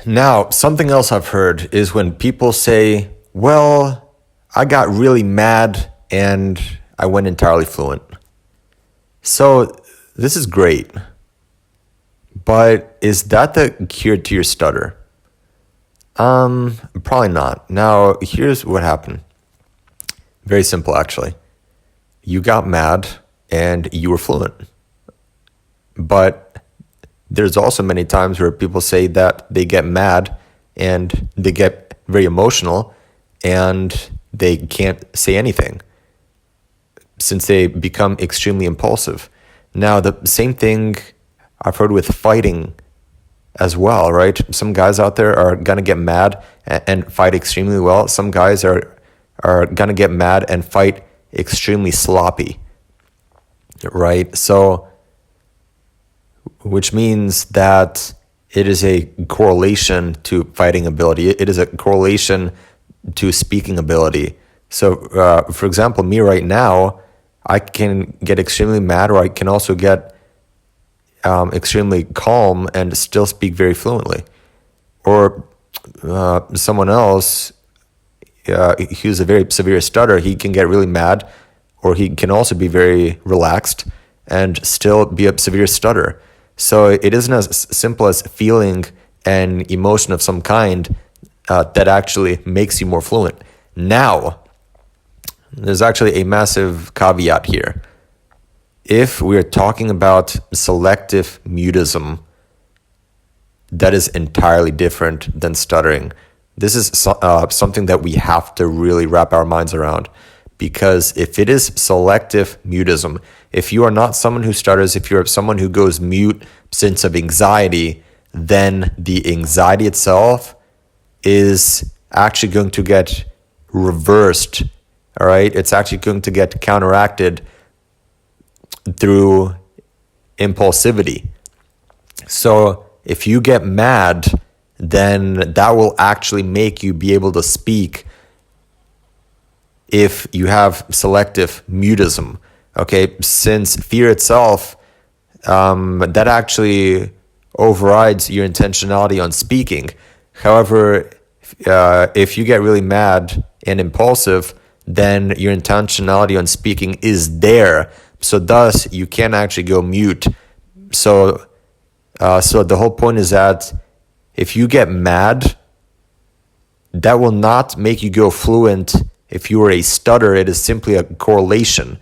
Now, something else I've heard is when people say, well, I got really mad and I went entirely fluent. So this is great, but is that the cure to your stutter? Probably not. Now, here's what happened. Very simple, actually. You got mad and you were fluent. But there's also many times where people say that they get mad and they get very emotional and they can't say anything since they become extremely impulsive. Now, the same thing I've heard with fighting as well, right? Some guys out there are gonna get mad and fight extremely well. Some guys are gonna get mad and fight extremely sloppy, right? So, which means that it is a correlation to fighting ability. It is a correlation to speaking ability. So, for example, me right now, I can get extremely mad, or I can also get extremely calm and still speak very fluently. Or someone else, who's a very severe stutter, he can get really mad, or he can also be very relaxed and still be a severe stutter. So it isn't as simple as feeling an emotion of some kind that actually makes you more fluent. Now, there's actually a massive caveat here. If we're talking about selective mutism, that is entirely different than stuttering. This is something that we have to really wrap our minds around. Because if it is selective mutism, if you are not someone who stutters, if you're someone who goes mute since of anxiety, then the anxiety itself is actually going to get reversed, all right? It's actually going to get counteracted through impulsivity. So if you get mad, then that will actually make you be able to speak if you have selective mutism, okay? Since fear itself, that actually overrides your intentionality on speaking. However, if you get really mad and impulsive, then your intentionality on speaking is there. So thus, you can actually go mute. So the whole point is that if you get mad, that will not make you go fluent. If you are a stutter, it is simply a correlation.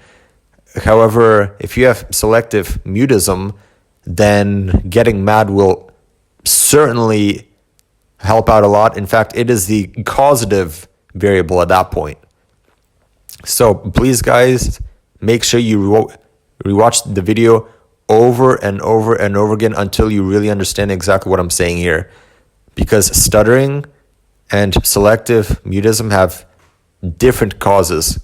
However, if you have selective mutism, then getting mad will certainly help out a lot. In fact, it is the causative variable at that point. So please, guys, make sure you rewatch the video over and over and over again until you really understand exactly what I'm saying here. Because stuttering and selective mutism have different causes.